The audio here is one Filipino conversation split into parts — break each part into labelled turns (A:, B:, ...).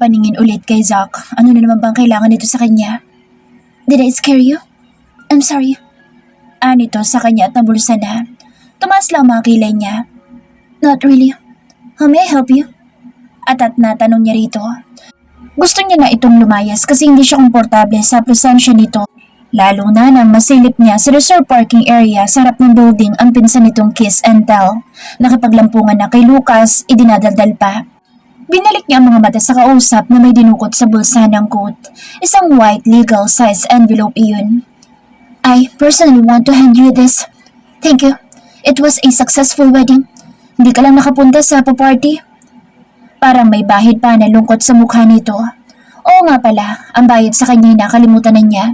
A: paningin ulit kay Zack. Ano na naman bang kailangan nito sa kanya? Did I scare you? I'm sorry. Nito sa kanya at nabulsa na. Tumaas lang mga kilay niya. Not really. How may I help you? At na tanong niya rito. Gusto niya na itong lumayas kasi hindi siya komportable sa presensya nito. Lalo na nang masilip niya sa reserve parking area sa harap ng building ang pinsan nitong kiss and tell. Nakipaglampungan na kay Lucas, idinadaldal pa. Binalik niya ang mga mata sa kausap na may dinukot sa bulsa ng coat. Isang white legal size envelope iyon. I personally want to hand you this. Thank you. It was a successful wedding. Hindi ka lang nakapunta sa pa-party. Parang may bahid pa na lungkot sa mukha nito. Oo nga pala, ang bayad sa kanya nakalimutan na niya.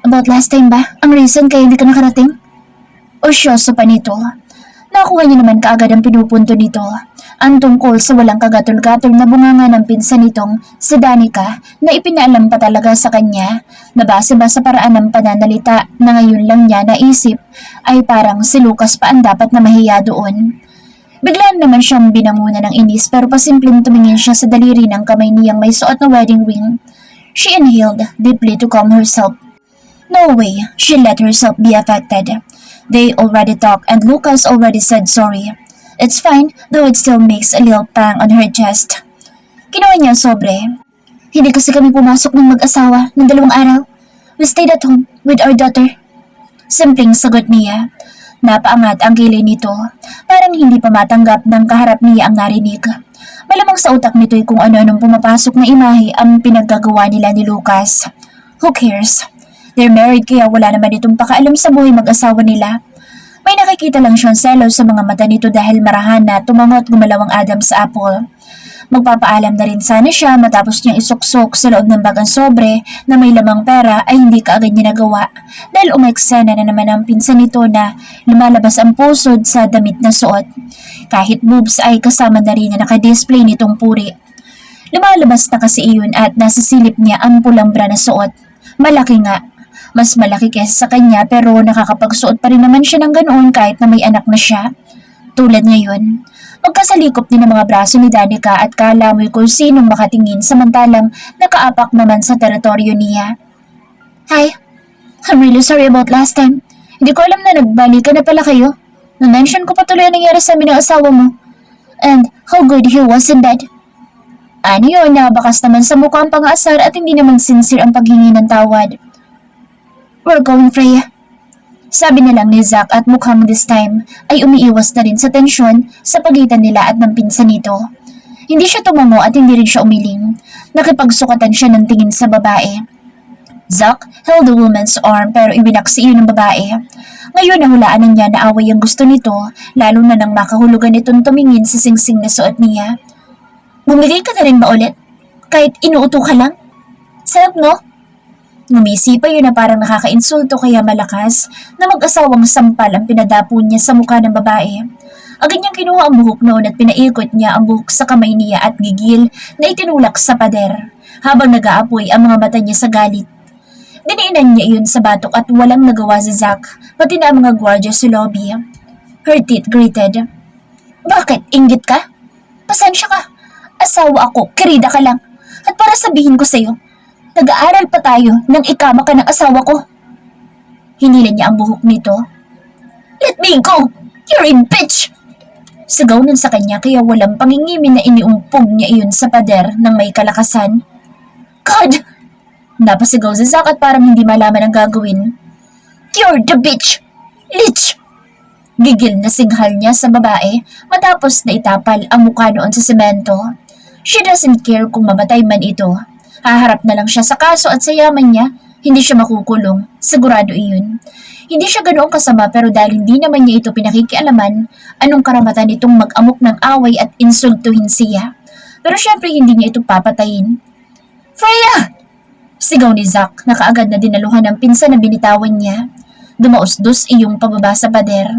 A: About last time ba? Ang reason kaya hindi ka nakarating? Osyoso pa nito. Nakuha niya naman kaagad ang pinupunto nito. Ang tungkol sa walang kagatol-gatol na bunganga ng pinsan nitong si Danica na ipinaalam pa talaga sa kanya na base ba sa paraan ng pananalita na ngayon lang niya naisip ay parang si Lucas pa ang dapat na mahiya doon. Biglaan naman siyang binangunan ng inis pero pasimpleng tumingin siya sa daliri ng kamay niyang may suot na wedding ring. She inhaled deeply to calm herself. No way she let herself be affected. They already talked and Lucas already said sorry. It's fine, though it still makes a little pang on her chest. Kinuha niya ang sobre. Hindi kasi kami pumasok ng mag-asawa ng 2 araw. We stayed at home with our daughter. Simpleng sagot niya. Napaangat ang kilay nito. Parang hindi pa matanggap ng kaharap niya ang narinig. Malamang sa utak nito'y kung ano-anong pumapasok na imahe ang pinaggagawa nila ni Lucas. Who cares? They're married kaya wala naman itong pakaalam sa buhay mag-asawa nila. May nakikita lang siyang selos sa mga mata nito dahil marahan na tumangot gumalaw ang Adam sa apple. Magpapaalam na rin sana siya matapos niyang isuksok sa loob ng bagang sobre na may lamang pera ay hindi kaagad niya nagawa dahil umeksena na naman ang pinsan nito na lumalabas ang pusod sa damit na suot. Kahit boobs ay kasama na rin na nakadisplay nitong puri. Lumalabas na kasi iyon at nasisilip niya ang pulang bra na suot. Malaki nga. Mas malaki kesa sa kanya pero nakakapagsuot pa rin naman siya ng ganoon kahit na may anak na siya. Tulad ngayon, magkasalikop din ang mga braso ni Danica at kalamoy kung sinong makatingin samantalang nakaapak naman sa teritoryo niya. Hi, I'm really sorry about last time. Hindi ko alam na nagbalikan na pala kayo. Na-mention ko pa tuloy ang nangyari sa amin ng asawa mo. And how good he was in bed. Ano yun, nabakas naman sa mukha ang pang-aasar at hindi naman sincere ang paghingi ng tawad. We're going, Freya. Sabi na lang ni Zack at mukhang this time ay umiiwas na rin sa tensyon sa pagitan nila at ng pinsan nito. Hindi siya tumango at hindi rin siya umiling. Nakipagsukatan siya ng tingin sa babae. Zack held the woman's arm pero ibinaksi iyon ng babae. Ngayon nahulaan na niya na away ang gusto nito lalo na nang makahulugan itong tumingin sa singsing na suot niya. Bumigay ka na rin ba ulit? Kahit inuuto ka lang? Sarap no? Ngumisi pa yun na parang nakakainsulto kaya malakas na mag-asawang sampal ang pinadapo niya sa mukha ng babae. Agad niyang kinuha ang buhok noon at pinaikot niya ang buhok sa kamay niya at gigil na itinulak sa pader habang nag-aapoy ang mga mata niya sa galit. Diniinan niya iyon sa batok at walang nagawa si Zack pati na ang mga gwardiya sa lobby. Her teeth gritted. Bakit? Inggit ka? Pasensya ka. Asawa ako, kirida ka lang. At para sabihin ko sa'yo, nag-aaral pa tayo nang ikama ka ng asawa ko. Hinilan niya ang buhok nito. Let me go! You're a bitch! Sigaw nun sa kanya kaya walang pangingimin na iniumpog niya iyon sa pader ng may kalakasan. God! Napasigaw si Zack at parang hindi malaman ang gagawin. You're the bitch! Lich! Gigil na singhal niya sa babae matapos na itapal ang mukha noon sa semento. She doesn't care kung mamatay man ito. Haharap na lang siya sa kaso at sa yaman niya, hindi siya makukulong. Sigurado iyon. Hindi siya ganoong kasama pero dahil hindi naman niya ito pinakikialaman, anong karamatan nitong mag-amok ng away at insultuhin siya. Pero syempre hindi niya ito papatayin. Freya! Sigaw ni Zack na kaagad na dinaluhan ng pinsan na binitawan niya. Dumausdos iyong pababa sa pader.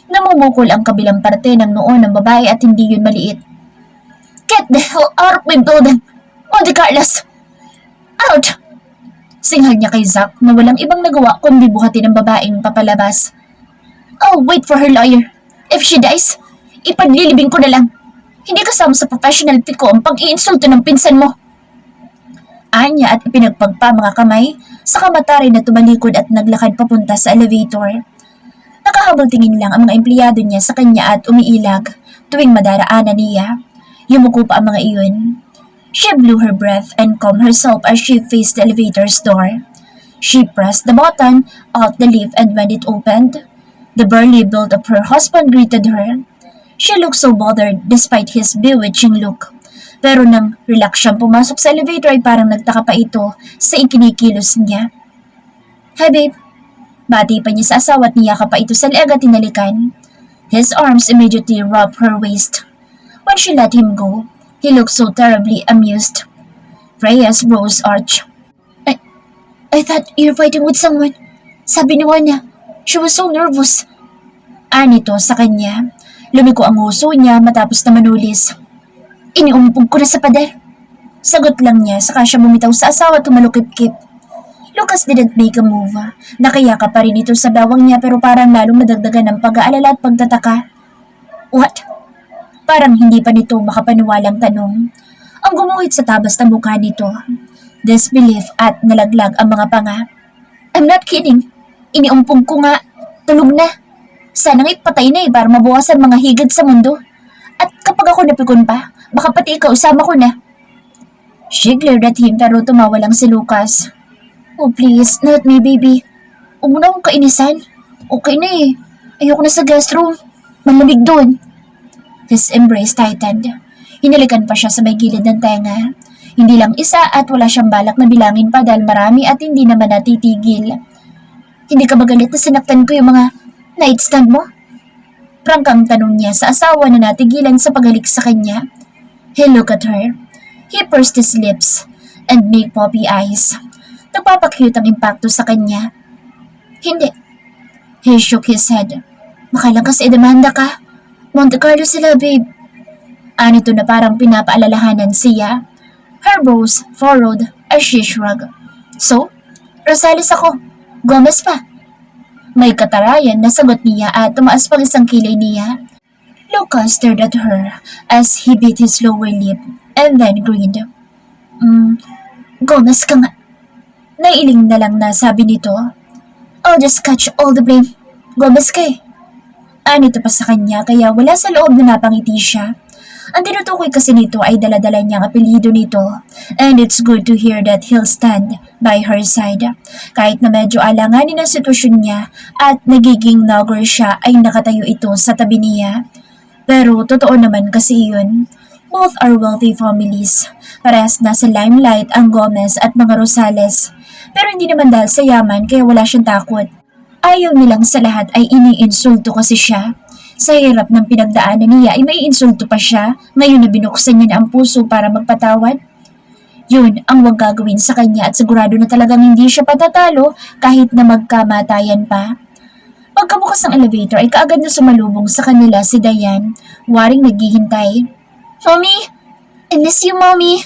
A: Namumukol ang kabilang parte ng noo ng babae at hindi yun maliit. Get the hell out of my building! Monte Carlos! Out! Singhal niya kay Zack na walang ibang nagawa kundi buhatin ang babaeng papalabas. I'll wait for her lawyer. If she dies, ipaglilibing ko na lang. Hindi kasama sa professional ko ang pag-iinsulto ng pinsan mo. Anya at ipinagpagpa mga kamay sa kamataray na tumalikod at naglakad papunta sa elevator. Nakahabol tingin lang ang mga empleyado niya sa kanya at umiilag tuwing madaraanan niya. Yumuko pa ang mga iyon. She blew her breath and calmed herself as she faced the elevator's door. She pressed the button of the lift and when it opened, the burly build of her husband greeted her. She looked so bothered despite his bewitching look. Pero nang relax siyang pumasok sa elevator ay parang nagtaka pa ito sa ikinikilos niya. "Hi babe." Bati pa niya sa asawa at niyaka pa ito sa leeg at tinalikan. His arms immediately wrapped her waist. When she let him go, he looked so terribly amused. Freya's brows arched. I thought you're fighting with someone. Sabi ni Wanya. She was so nervous. Anito sa kanya. Lumiko ang huso niya matapos na manulis. Iniumpog ko na sa pader. Sagot lang niya saka siya bumitaw sa asawa at tumalukip-kip. Lucas didn't make a move. Nakayaka pa rin ito sa bawang niya pero parang lalong nadagdagan ng pag-aalala at pagtataka. What? Parang hindi pa nito makapaniwalang tanong. Ang gumuhit sa tabas ng mukha nito. Disbelief at nalaglag ang mga panga. I'm not kidding. Iniumpog ko nga. Tulog na. Sana nga'y patay na para mabawasan mga higad sa mundo. At kapag ako napikon pa, baka pati ikaw usama ko na. She glared at him pero tumawa lang si Lucas. Oh please, not me baby. Huwag mo na akong kainisan. Okay na eh. Ayoko na sa guest room. Malamig doon. His embrace tightened. Hinalikan pa siya sa may gilid ng tenga. Hindi lang isa at wala siyang balak na bilangin pa dahil marami at hindi naman natitigil. Hindi ka magalit na sinaktan ko yung mga nightstand mo? Prangkang tanong niya sa asawa na natigilan sa paghalik sa kanya. He looked at her. He pursed his lips and made puppy eyes. Nagpapakyut ang impacto sa kanya. Hindi. He shook his head. Baka lang kasi demanda ka. Monte Carlo sila, babe. Anito na parang pinapaalalahanan siya. Her brows furrowed as she shrugged. So, Rosales ako. Gomez pa. May katarayan na sagot niya at tumaas pang isang kilay niya. Lucas stared at her as he bit his lower lip and then grinned. Gomez ka nga. Nailing na lang na sabi nito. I'll just catch all the blame. Gomez ka eh. Anito pa sa kanya kaya wala sa loob na napangiti siya. Ang tinutukoy kasi nito ay daladala niyang apelyido nito and it's good to hear that he'll stand by her side. Kahit na medyo alanganin ang sitwasyon niya at nagiging nagger siya ay nakatayo ito sa tabi niya. Pero totoo naman kasi yun. Both are wealthy families. Parehas na sa limelight ang Gomez at mga Rosales. Pero hindi naman dahil sa yaman kaya wala siyang takot. Ayaw nilang sa lahat ay iniinsulto kasi siya. Sa hirap ng pinagdaanan niya ay may insulto pa siya ngayon na binuksan niya na ang puso para magpatawad. Yun ang wag gagawin sa kanya at sigurado na talagang hindi siya patatalo kahit na magkamatayan pa. Pagkabukas ng elevator ay kaagad na sumalubong sa kanila si Diane, waring naghihintay. Mommy! I miss you, Mommy!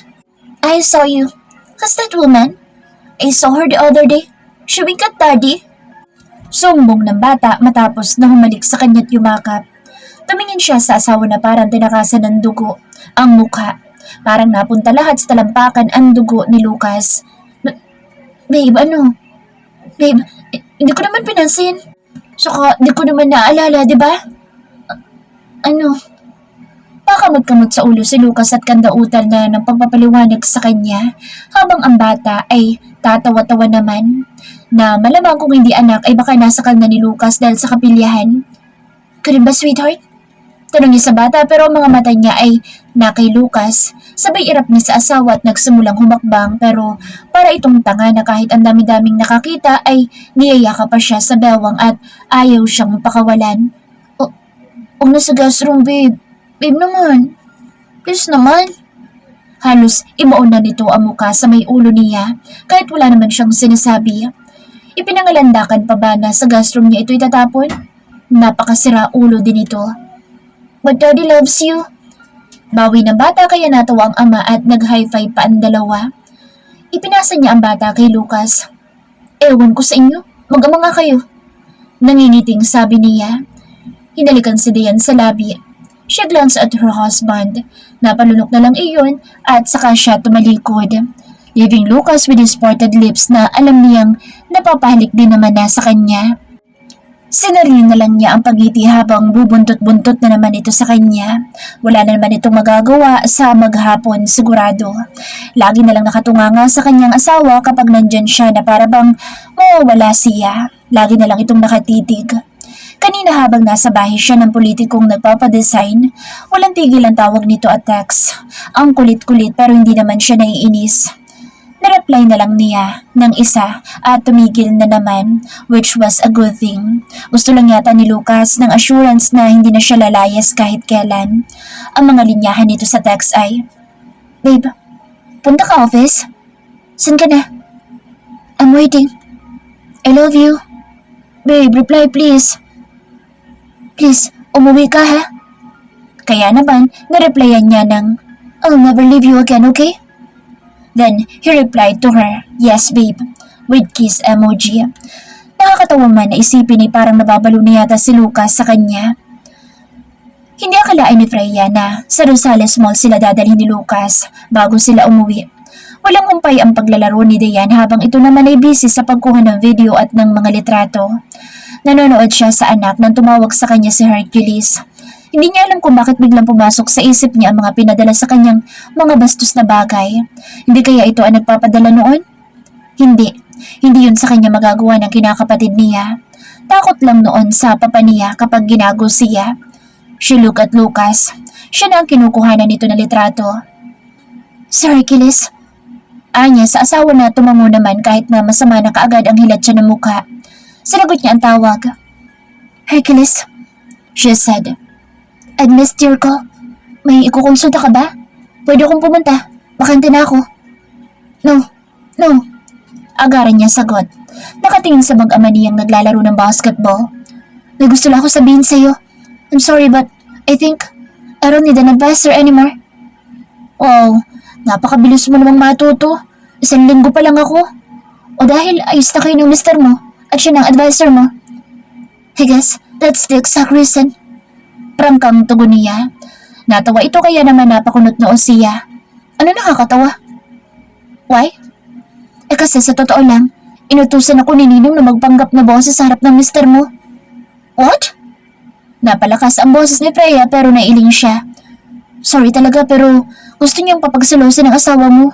A: I saw you. Who's that woman? I saw her the other day. She winked at Daddy. Sumbong ng bata matapos na humalik sa kanya't yumakap. Tumingin siya sa asawa na parang tinakasan ng dugo ang mukha. Parang napunta lahat sa talampakan ang dugo ni Lucas. Babe, ano? Babe, hindi ko naman pinansin. Saka, di ko naman naalala, di ba? Ano? Pakamot-kamot sa ulo si Lucas at kandautan na ng pagpapaliwanag sa kanya habang ang bata ay tatawa-tawa naman na malamang kung hindi anak ay baka nasakal na ni Lucas dahil sa kapilyahan. Ganun ba, sweetheart? Tanong niya sa bata pero ang mga mata niya ay na kay Lucas. Sabay irap niya sa asawa at nagsimulang humakbang pero para itong tanga na kahit ang dami-daming nakakita ay niyayaka pa siya sa bewang at ayaw siyang pakawalan. O nasa gas room, babe. Babe naman. Please naman. Halos imaon na nito ang muka sa may ulo niya kahit wala naman siyang sinasabi. Ipinangalandakan pa ba na sa gastroom niya ito itatapon? Napakasira ulo din ito. But Daddy loves you. Bawi ng bata kaya natawa ang ama at nag-high five pa ang dalawa. Ipinasa niya ang bata kay Lucas. Ewan ko sa inyo, mag-ama nga kayo. Nangingiting sabi niya. Hinalikan si Diane sa labi. She glanced at her husband. Napalunok na lang iyon at saka siya tumalikod. leaving Lucas with his parted lips na alam niyang napapahalik din naman na sa kanya. Sinarili na lang niya ang pagiti habang bubuntot-buntot na naman ito sa kanya. Wala na naman itong magagawa sa maghapon sigurado. Lagi na lang nakatunganga sa kanyang asawa kapag nandyan siya na para bang mawawala siya. Lagi na lang itong nakatitig. Kanina habang nasa bahay siya ng politikong nagpapadesign, walang tigil ang tawag nito at text. Ang kulit-kulit pero hindi naman siya naiinis. Nareply na lang niya ng isa at tumigil na naman, which was a good thing. Gusto lang yata ni Lucas ng assurance na hindi na siya lalayas kahit kailan. Ang mga linyahan nito sa text ay, "Babe, punta ka office? San ka na? I'm waiting. I love you. Babe, reply please. Please, umuwi ka ha?" Kaya naman, nareplyan niya ng, "I'll never leave you again, okay?" Then, he replied to her, "Yes, babe," with kiss emoji. Nakakatawa man na isipin ni parang nababalo na yata si Lucas sa kanya. Hindi akalain ni Freya na sa Rosales Mall sila dadalhin ni Lucas bago sila umuwi. Walang humpay ang paglalaro ni Dayan habang ito naman ay busy sa pagkuha ng video at ng mga litrato. Nanonood siya sa anak nang tumawag sa kanya si Hercules. Hindi niya alam kung bakit biglang pumasok sa isip niya ang mga pinadala sa kanyang mga bastos na bagay. Hindi kaya ito ang nagpapadala noon? Hindi. Hindi yun sa kanya magagawa ng kinakapatid niya. Takot lang noon sa papa niya kapag ginago siya. She looked at Lucas. Siya na ang kinukuhanan nito ng litrato. "Sir Hercules?" Anya sa asawa na tumango naman kahit na masama na kaagad ang hilat siya ng mukha. Sinagot niya ang tawag. "Hercules," she said. "I'd missed your call. May ikukonsulta ka ba? Pwede akong pumunta. Bakante na ako." No. Agaran niya sagot. Nakatingin sa mag-ama niyang naglalaro ng basketball. "May gusto lang ako sabihin sa'yo. I'm sorry but I think I don't need an advisor anymore." "Wow, napakabilis mo namang matuto. 1 linggo pa lang ako. O dahil ayos na kayo ng mister mo at siya ng advisor mo?" "I guess that's the exact reason." Prangkang tugon niya. Natawa ito kaya naman napakunot noo siya. "Ano nakakatawa?" "Why?" Kasi sa totoo lang, inutusan ako ni Ninong na magpanggap na boses sa harap ng mister mo." "What?" Napalakas ang boses ni Freya pero nailing siya. "Sorry talaga pero gusto niyang papagselosin ng asawa mo.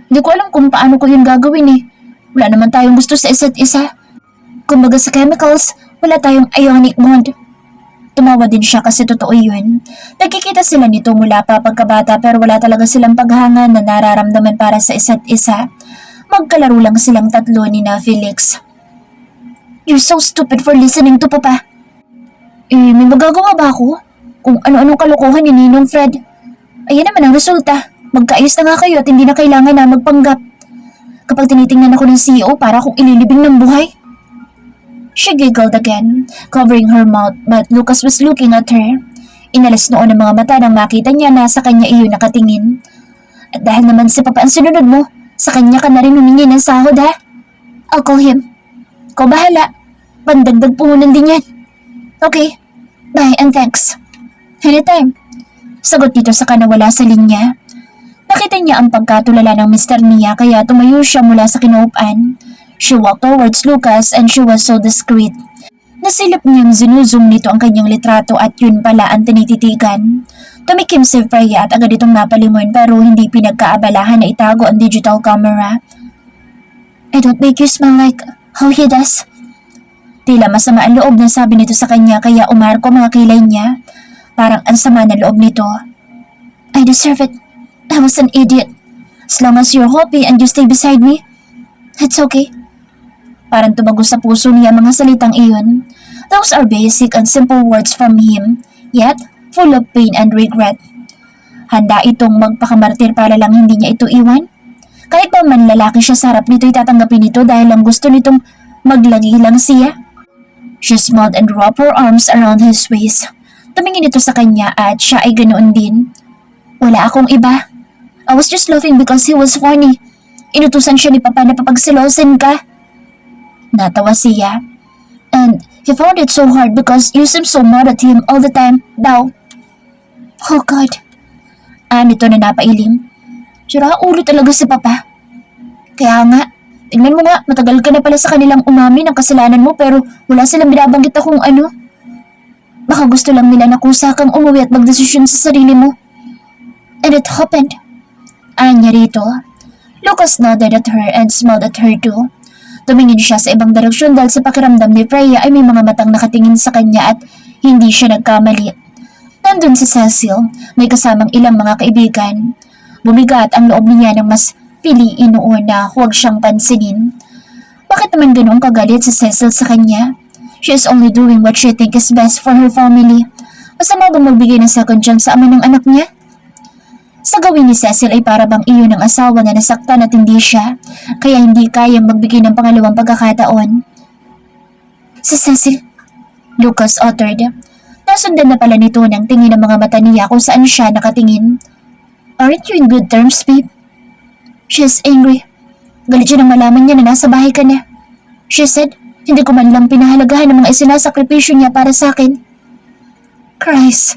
A: Hindi ko alam kung paano ko yun gagawin eh. Wala naman tayong gusto sa isa't isa. Kumbaga sa chemicals, wala tayong ionic bond." Tumawa din siya kasi totoo yun. Nagkikita sila nito mula pa pagkabata pero wala talaga silang paghanga na nararamdaman para sa isa't isa. Magkalaro lang silang tatlo ni na Felix. "You're so stupid for listening to Papa." May magagawa ba ako? Kung ano-anong kalokohan ni Ninong Fred. Ayan naman ang resulta. Magkaayos na nga kayo at hindi na kailangan na magpanggap. Kapag tinitingnan ako ng CEO para akong ililibing ng buhay. She giggled again, covering her mouth but Lucas was looking at her. Inalas noon ang mga mata nang makita niya na sa kanya iyon nakatingin. "At dahil naman si Papa ang sinunod mo, sa kanya ka na rin humingi ng sahod ha? I'll call him. Ikaw bahala. Pandagdag puhunan din yan." "Okay. Bye and thanks." "Anytime." Sagot dito sa kanawala sa linya. Nakita niya ang pagkatulala ng mister niya kaya tumayo siya mula sa kinuupan. She walked towards Lucas and she was so discreet. Nasilip niyang zinuzoom nito ang kanyang litrato at yun pala ang tinititigan. Tumikim si Freya at agad itong napalingon pero hindi pinagkaabalahan na itago ang digital camera. "I don't make you smell like how he does." Tila masama ang loob na sabi nito sa kanya kaya umarko mga kilay niya. Parang ang sama na loob nito. "I deserve it. I was an idiot. As long as you're happy and you stay beside me, it's okay." Parang tumagos sa puso niya mga salitang iyon. Those are basic and simple words from him, yet full of pain and regret. Handa itong magpakamartir para lang hindi niya ito iwan. Kahit pa man lalaki siya sa harap nito, itatanggapin ito dahil lang gusto nitong maglagi lang siya. She smiled and wrapped her arms around his waist. Tumingin ito sa kanya at siya ay ganoon din. "Wala akong iba. I was just laughing because he was funny. Inutusan siya ni Papa na papagsilosin ka." Natawa siya. "And he found it so hard because you seem so mad at him all the time, daw." "Oh God." Nito na napailing. "Sira ulo talaga si Papa." Kaya nga, tingnan mo nga, matagal ka na pala sa kanilang umamin ng kasalanan mo pero wala silang binabanggit akong ano. Baka gusto lang nila na kusa kang umuwi at magdesisyon sa sarili mo. And it happened. Anya rito. Lucas nodded at her and smiled at her too. Tumingin siya sa ibang direksyon dahil sa pakiramdam ni Freya ay may mga matang nakatingin sa kanya at hindi siya nagkamali. Nandun si Cecil, may kasamang ilang mga kaibigan. Bumigat ang loob niya ng mas piliin noon na huwag siyang pansinin. Bakit naman ganoong kagalit si Cecil sa kanya? She is only doing what she thinks is best for her family. Masama bang magbigay ng second chance sa ama ng anak niya? Sa gawin ni Cecil ay para bang iyon ang asawa na nasaktan at hindi siya, kaya hindi kayang magbigay ng pangalawang pagkakataon. Si Cecil, Lucas uttered. Nasundan na pala nito ng tingin ng mga mata niya kung saan siya nakatingin. Aren't you in good terms, babe? She is angry. Galit siya nang malaman niya na nasa bahay ka na. She said, hindi ko man lang pinahalagahan ng mga isinasakripisyo niya para sa akin. Christ.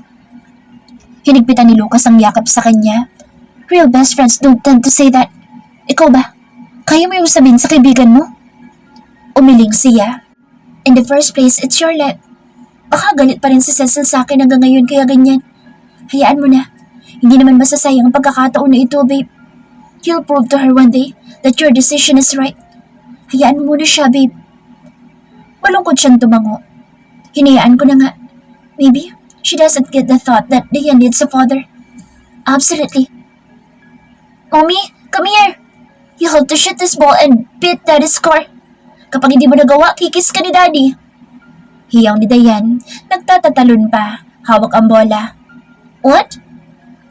A: Hinigpitan ni Lucas ang yakap sa kanya. Real best friends don't tend to say that. Ikaw ba? Kaya mo yung sabihin sa kaibigan mo? Umiling siya. In the first place, it's your let. Baka galit pa rin si Cecil sa akin hanggang ngayon kaya ganyan. Hayaan mo na. Hindi naman masasayang ang pagkakataon na ito, babe. You'll prove to her one day that your decision is right. Hayaan mo muna siya, babe. Malungkot siyang tumango. Hinayaan ko na nga. Maybe she doesn't get the thought that Diane needs a father. Absolutely. Mommy, come here. You have to shoot this ball and beat Daddy's score. Kapag hindi mo nagawa, kikis ka ni Daddy. Hiyaw ni Diane, nagtatatalon pa, hawak ang bola. What?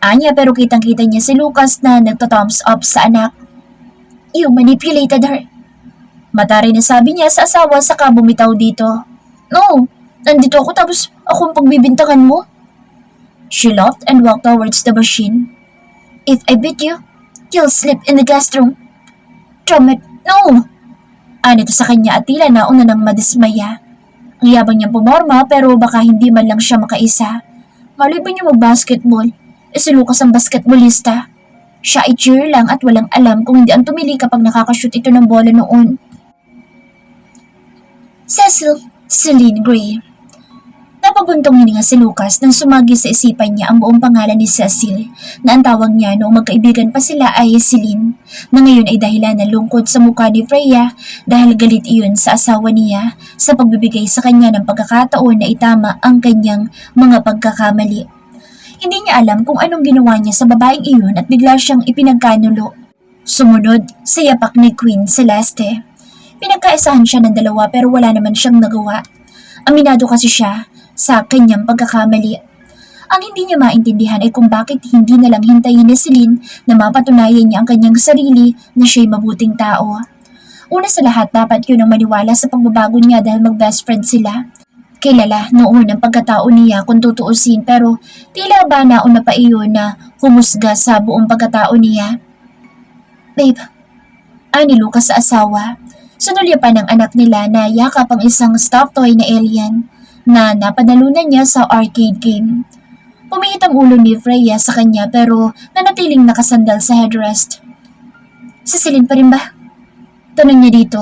A: Anya pero kitang-kita niya si Lucas na nagto-thumbs up sa anak. You manipulated her. Matari na sabi niya sa asawa saka bumitaw dito. No, nandito ako tapos ako ang pagbibintangan mo. She laughed and walked towards the machine. If I beat you, you'll sleep in the guest room. Damn it, no! Anito sa kanya at tila nauna nang madismaya. Ang yabang niyang pumorma pero baka hindi man lang siya makaisa. Malay ba niya mag-basketball? Si Lucas ang basketballista. Siya ay cheer lang at walang alam kung hindi ang tumili kapag nakakashoot ito ng bola noon. Cecil, Celine Gray. Napabuntong hininga si Lucas nang sumagi sa isipan niya ang buong pangalan ni Cecil na ang tawag niya noong magkaibigan pa sila ay Celine na ngayon ay dahilan ng lungkot sa mukha ni Freya dahil galit iyon sa asawa niya sa pagbibigay sa kanya ng pagkakataon na itama ang kanyang mga pagkakamali. Hindi niya alam kung anong ginawa niya sa babaeng iyon at bigla siyang ipinagkanulo. Sumunod sa yapak ni Queen Celeste. Pinagkaisahan siya ng dalawa pero wala naman siyang nagawa. Aminado kasi siya sa kanyang pagkakamali. Ang hindi niya maintindihan ay kung bakit hindi na lang hintayin ni Celine na mapatunayan niya ang kanyang sarili na siya'y mabuting tao. Una sa lahat dapat yun ang maniwala sa pagbabago niya dahil mag-best friend sila. Kilala noon ang pagkatao niya kung tutuusin pero tila ba nauna pa iyon na humusga sa buong pagkatao niya. Babe, ani Lucas sa asawa. Sunulya pa ng anak nila na yakap ang isang stuffed toy na alien na napanalunan niya sa arcade game. Pumihit ang ulo ni Freya sa kanya pero nanatiling nakasandal sa headrest. Si Celine pa rin ba? Tanong niya dito.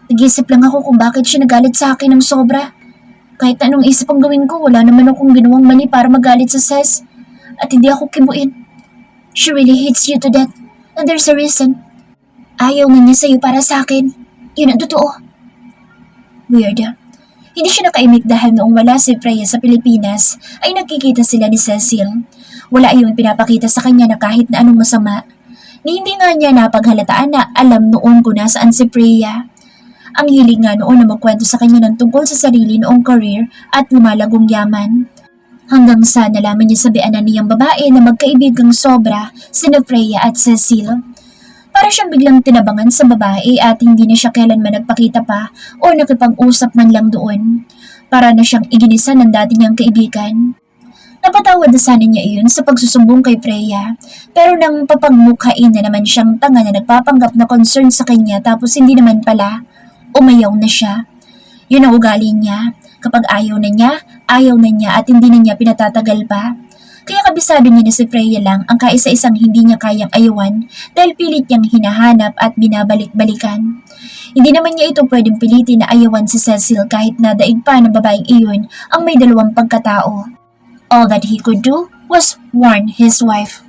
A: Nag-isip lang ako kung bakit siya nagalit sa akin ng sobra. Kahit na anong isip ang gawin ko, wala naman akong ginawang mali para magalit sa Cez. At hindi ako kibuin. She really hates you to death. And there's a reason. Ayaw nga niya sa'yo para sa akin. Yun ang totoo. Weird. Hindi siya nakaimik dahil noong wala si Freya sa Pilipinas ay nagkikita sila ni Cecil. Wala yung pinapakita sa kanya na kahit na anong masama. Ni hindi nga niya napaghalataan na alam noon kung nasaan si Freya. Ang hilig nga noon na magkwento sa kanya ng tungkol sa sarili noong career at lumalagong yaman. Hanggang sa nalaman niya sa bianan niyang babae na magkaibigang sobra sina Freya at Cecil. Para siyang biglang tinabangan sa babae at hindi na siya kailanman nagpakita pa o nakipag-usap man lang doon. Para na siyang iginisa ng dati niyang kaibigan. Napatawad na sana niya iyon sa pagsusumbong kay Freya pero nang papagmukhain na naman siyang tanga na nagpapanggap na concern sa kanya tapos hindi naman pala, umayaw na siya. Yun ang ugali niya. Kapag ayaw na niya at hindi na niya pinatatagal pa. Kaya kabisado niya na si Freya lang ang kaisa-isang hindi niya kayang ayawan dahil pilit niyang hinahanap at binabalik-balikan. Hindi naman niya ito pwedeng pilitin na ayawan si Cecil kahit na daig pa ng babaeng iyon ang may dalawang pagkatao. All that he could do was warn his wife.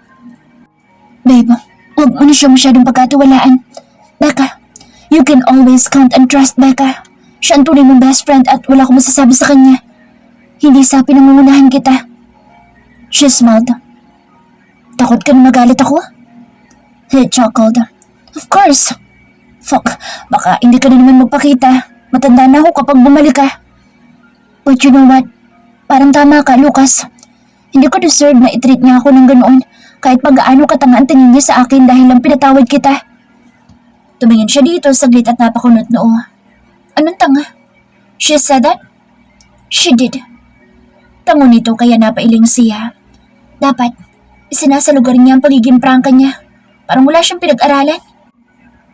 A: Babe, huwag mo na siya masyadong pagkatiwalaan. Becca, you can always count and trust Becca. Siya ang tunay mong best friend at wala akong masasabi sa kanya. Hindi sa pinangungunahan kita. She smiled. Takot ka na magalit ako? He chuckled. Of course. Fuck, baka hindi ka na naman magpakita. Matanda na ako kapag bumalik ka. But you know what? Parang tama ka, Lucas. Hindi ko deserve na i-treat niya ako ng ganoon kahit pag-aano katanga ang tingin niya sa akin dahil lang pinatawad kita. Tumingin siya dito saglit at napakunot noo. Anong tanga? She said that? She did. Tango nito kaya napailing siya. Dapat, isinasalugar niya ang pagiging prangka niya. Parang wala siyang pinag-aralan.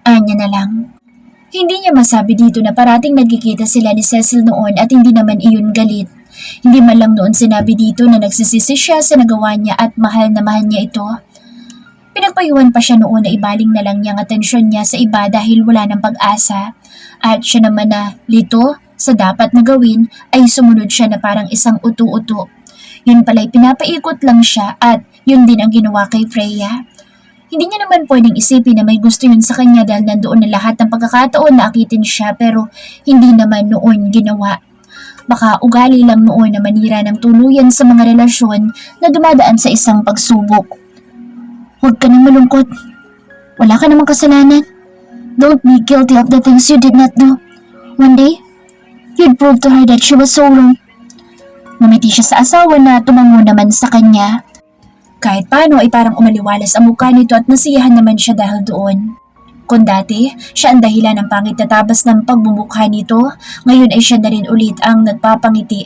A: Anya na lang. Hindi niya masabi dito na parating nagkikita sila ni Cecil noon at hindi naman iyon galit. Hindi man lang noon sinabi dito na nagsisisi siya sa nagawa niya at mahal na mahal niya ito. Pinagpayuhan pa siya noon na ibaling na lang niyang atensyon niya sa iba dahil wala ng pag-asa. At siya naman na lito sa dapat na gawin ay sumunod siya na parang isang utu-utu. Yun pala'y pinapaikot lang siya at yun din ang ginawa kay Freya. Hindi niya naman pwedeng isipin na may gusto yun sa kanya dahil nandoon na lahat ng pagkakataon na akitin siya pero hindi naman noon ginawa. Baka ugali lang noon na manira ng tuluyan sa mga relasyon na dumadaan sa isang pagsubok. Huwag ka nang malungkot. Wala ka namang kasalanan. Don't be guilty of the things you did not do. One day, you'd prove to her that she was so wrong. Ngumiti siya sa asawa na tumango naman sa kanya. Kahit paano ay parang umaliwalas ang mukha nito at nasiyahan naman siya dahil doon. Kung dati, siya ang dahilan ng pangit na tabas ng pagbumukha nito, ngayon ay siya na rin ulit ang nagpapangiti.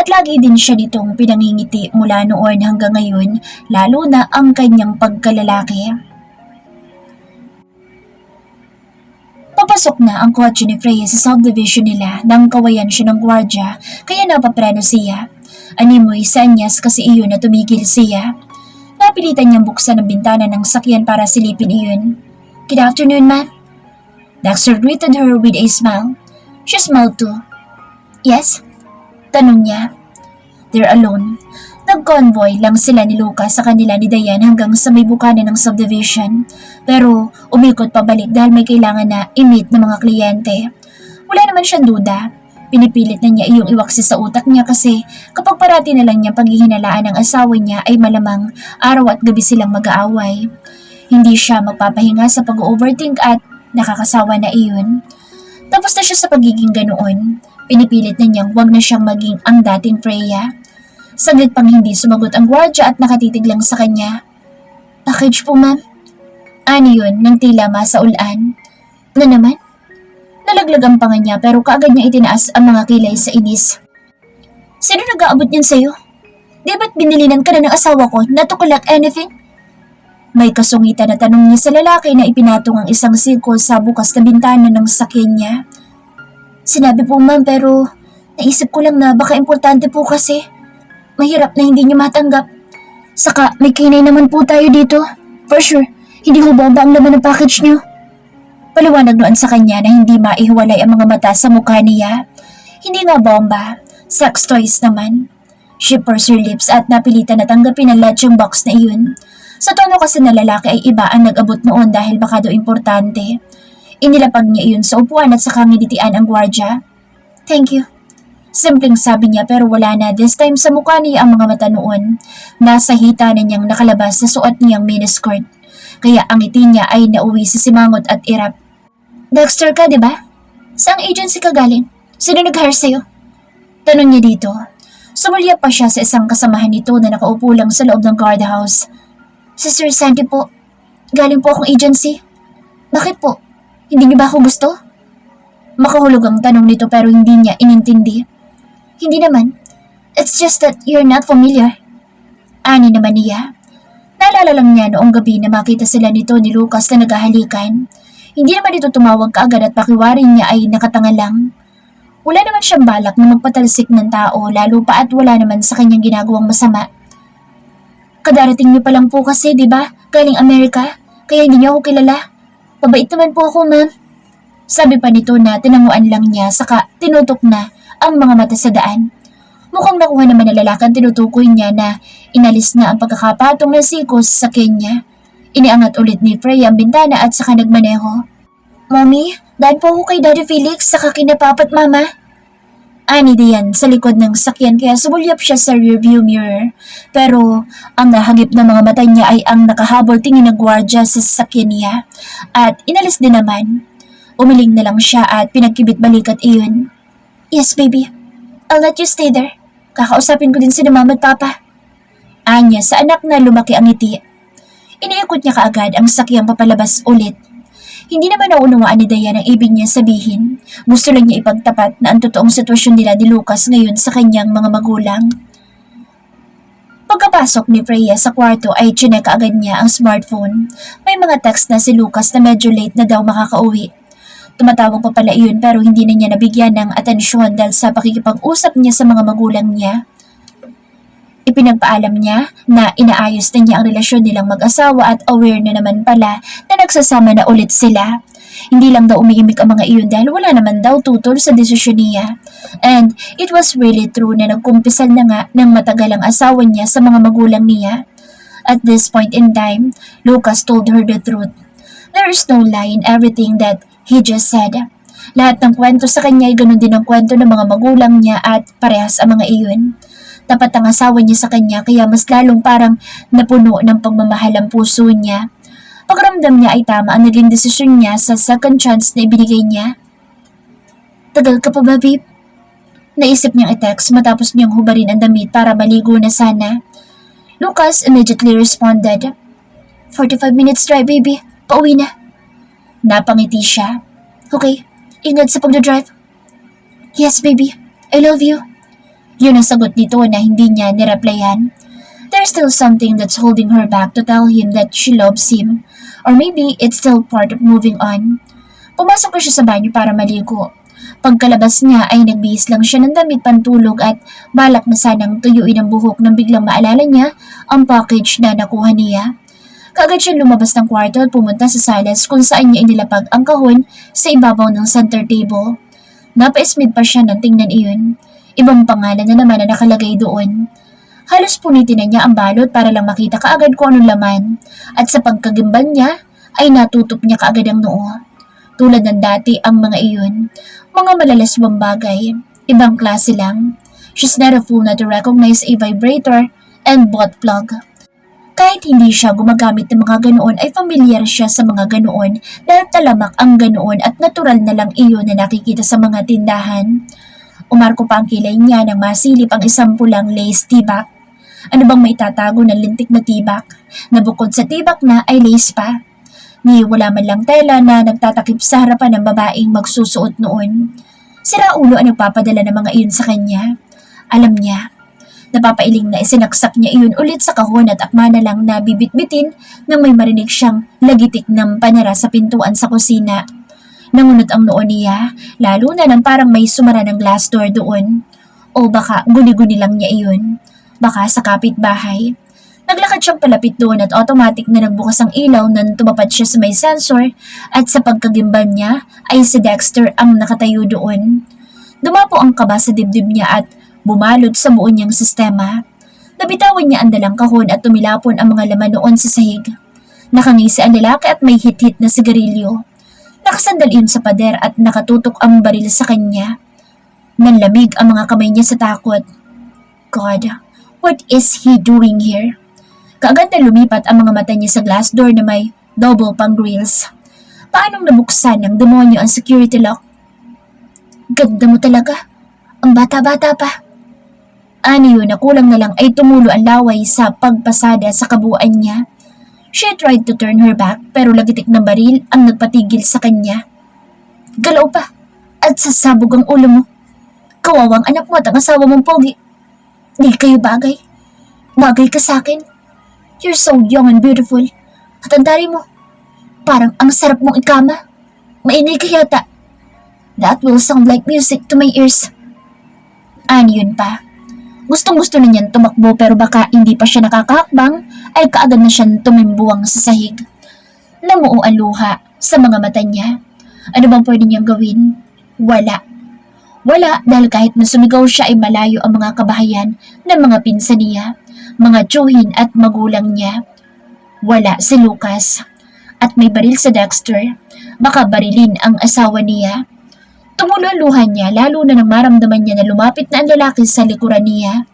A: At lagi din siya nitong pinangingiti mula noon hanggang ngayon, lalo na ang kanyang pagkalalaki. Papasok na ang kotse ni Freya sa subdivision nila nang kawayan siya ng gwardya, kaya napapreno siya. Animoy sanyas kasi iyon na tumigil siya. Napilitan niyang buksan ang bintana ng sakyan para silipin iyon. Good afternoon, ma'am. Dexter greeted her with a smile. She smiled too. Yes? Tanong niya. They're alone. Nag-convoy lang sila ni Lucas sa kanila ni Diane hanggang sa may bukana ng subdivision. Pero umikot pabalik dahil may kailangan na i-meet ng mga kliyente. Wala naman siyang duda. Pinipilit na niya iyong iwaksi sa utak niya kasi kapag parati na lang niya paghihinalaan ng asawa niya ay malamang araw at gabi silang mag-aaway. Hindi siya magpapahinga sa pag-overthink at nakakasawa na iyon. Tapos na siya sa pagiging ganoon. Pinipilit na niyang wag na siyang maging ang dating Freya. Saglit pang hindi sumagot ang gwardya at nakatitig lang sa kanya. Package po, ma'am. Ano yun nang tila masaulan? Na naman? Nalaglag ang panga niya pero kaagad niya itinaas ang mga kilay sa inis. Sino nag-aabot niyan sa'yo? Di ba't binilinan ka na ng asawa ko not to collect anything? May kasungitan na tanong niya sa lalaki na ipinatong ang isang siko sa bukas na bintana ng sakyan niya. Sinabi po, ma'am, pero naisip ko lang na baka importante po kasi. Mahirap na hindi niyo matanggap. Saka may kinay naman po tayo dito. For sure, hindi ho bomba ang laman ng package niyo. Paliwanag noon sa kanya na hindi maihiwalay ang mga mata sa mukha niya. Hindi nga bomba, sex toys naman. She pursed her lips at napilitan na tanggapin ang lunching box na iyon. Sa tono kasi na lalaki ay iba ang nag-abot noon dahil baka daw importante. Inilapag niya iyon sa upuan at saka ngiditian ang gwardya. Thank you. Simpleng sabi niya pero wala na this time sa mukha niya ang mga mata noon. Nasa hita na niyang nakalabas sa suot niyang miniskirt. Kaya ang ngiti niya ay nauwi sa simangot at irap. Dexter ka, di ba? Saang agency ka galing? Sino nag-hire sa'yo? Tanong niya dito. Sumulya pa siya sa isang kasamahan nito na nakaupo lang sa loob ng guardhouse. Si Sir Sandy po. Galing po akong agency. Bakit po? Hindi niyo ba ako gusto? Makahulog ang tanong nito pero hindi niya inintindi. Hindi naman. It's just that you're not familiar. Ani naman niya. Naalala lang niya noong gabi na makita sila nito ni Lucas na naghahalikan. Hindi naman ito tumawag kaagad at pakiwarin niya ay nakatanga lang. Wala naman siyang balak na magpatalsik ng tao lalo pa at wala naman sa kanyang ginagawang masama. Kadarating niyo pa lang po kasi, di ba? Galing Amerika, kaya hindi niyo ako kilala. Mabait naman po ako, ma'am. Sabi pa nito na tinanguan lang niya saka tinutok na ang mga mata sa daan. Mukhang nakuha naman ng lalakan tinutukoy niya na inalis na ang pagkakapatong ng sikos sa kanya. Iniangat ulit ni Freya ang bintana at saka nagmaneho. Mommy, daan po ako kay Daddy Felix saka kina Papa at Mama. Ani diyan sa likod ng sakyan kaya sumulyap siya sa rearview mirror. Pero ang nahagip na mga mata niya ay ang nakahabol tingin ng gwardya sa sasakyan niya. At inalis din naman. Umiling na lang siya at pinagkibit balikat iyon. Yes, baby. I'll let you stay there. Kakausapin ko din si Mama at Papa. Anya sa anak na lumaki ang ngiti. Iniikot niya kaagad ang sakyang papalabas ulit. Hindi naman naunawaan ni Dayan ang ibig niya sabihin. Gusto lang niya ipagtapat na ang totoong sitwasyon nila ni Lucas ngayon sa kanyang mga magulang. Pagkapasok ni Freya sa kwarto ay chineka agad niya ang smartphone. May mga text na si Lucas na medyo late na daw makakauwi. Tumatawag pa pala iyon pero hindi na niya nabigyan ng atensyon dahil sa pakikipag-usap niya sa mga magulang niya. Ipinagpaalam niya na inaayos na niya ang relasyon nilang mag-asawa at aware na naman pala na nagsasama na ulit sila. Hindi lang daw umiimik ang mga iyon dahil wala naman daw tutol sa desisyon niya. And it was really true na nagkumpisal na nga ng matagal ang asawa niya sa mga magulang niya. At this point in time, Lucas told her the truth. There is no lie in everything that he just said. Lahat ng kwento sa kanya ay ganun din ang kwento ng mga magulang niya at parehas ang mga iyon. Tapat ang asawa niya sa kanya kaya mas lalong parang napuno ng pagmamahal ang puso niya. Pakiramdam niya ay tama ang naging desisyon niya sa second chance na ibinigay niya. Tagal ka pa ba, babe? Naisip niyang i-text matapos niyang hubarin ang damit para maligo na sana. Lucas immediately responded, 45 minutes drive, baby. Pauwi na. Napangiti siya. Okay, ingat sa pagdadrive. Yes, baby. I love you. Yun ang sagot nito na hindi niya nireplyan. There's still something that's holding her back to tell him that she loves him. Or maybe it's still part of moving on. Pumasok na siya sa banyo para maligo. Pagkalabas niya ay nagbihis lang siya ng damit pantulog at balak na sanang tuyuin ang buhok nang biglang maalala niya ang package na nakuha niya. Kaagad siya lumabas ng kwarto at pumunta sa salas kung saan niya inilapag ang kahon sa ibabaw ng center table. Napaismid pa siya nang tingnan iyon. Ibang pangalan na naman na nakalagay doon. Halos punitin na niya ang balot para lang makita kaagad kung anong laman. At sa pagkagimbal niya, ay natutop niya kaagad ang noo. Tulad ng dati ang mga iyon. Mga malalaswang bagay. Ibang klase lang. She's not a fool not to recognize a vibrator and butt plug. Kahit hindi siya gumagamit ng mga ganoon ay familiar siya sa mga ganoon dahil talamak ang ganoon at natural na lang iyon na nakikita sa mga tindahan. Umarko pa ang kilay niya nang masilip ang isang pulang lace tibak. Ano bang maitatago ng lintik na tibak? Na bukod sa tibak na ay lace pa. Ni wala man lang tela na nagtatakip sa harapan ng babaeng magsusuot noon. Sira ulo ang nagpapadala ng mga iyon sa kanya. Alam niya. Napapailing na isinaksak niya iyon ulit sa kahon at akma na lang na bibitbitin nang may marinig siyang lagitik ng panara sa pintuan sa kusina. Nangunot ang noo niya, lalo na nang parang may sumara ng glass door doon. O baka guni-guni lang niya iyon. Baka sa kapitbahay. Naglakad siyang palapit doon at automatic na nagbukas ang ilaw nang tumapad siya sa may sensor at sa pagkagimbal niya ay si Dexter ang nakatayo doon. Dumapo ang kaba sa dibdib niya at bumalot sa buo niyang sistema. Nabitawan niya ang dalang kahon at tumilapon ang mga laman noon sa sahig. Nakangisi ang lalaki at may hit-hit na sigarilyo. Nakasandal iyon sa pader at nakatutok ang baril sa kanya. Nanlamig ang mga kamay niya sa takot. God, what is he doing here? Kaagad na lumipat ang mga mata niya sa glass door na may double pang grills. Paanong nabuksan ng demonyo ang security lock? Ganda mo talaga. Ang bata-bata pa. Ano yun na kulang na lang ay tumulo ang laway sa pagpasada sa kabuuan niya. She tried to turn her back pero lagitik ng baril ang nagpatigil sa kanya. Galaw pa at sasabog ang ulo mo. Kawawang anak mo at ang asawa mong pogi. Di kayo bagay. Bagay ka sa akin. You're so young and beautiful. At ang dari mo, parang ang sarap mong ikama. Mainay ka yata. That will sound like music to my ears. Ano yun pa? Gustong-gusto na niyan tumakbo pero baka hindi pa siya nakakahakbang ay kaagad na siyang tumimbuwang sa sahig. Namuo ang luha sa mga mata niya. Ano bang pwede niyang gawin? Wala. Wala dahil kahit na sumigaw siya ay malayo ang mga kabahayan ng mga pinsan niya, mga tiyuhin at magulang niya. Wala si Lucas. At may baril sa Dexter. Baka barilin ang asawa niya. Tumulo ang luha niya lalo na nang maramdaman niya na lumapit na ang lalaki sa likuran niya.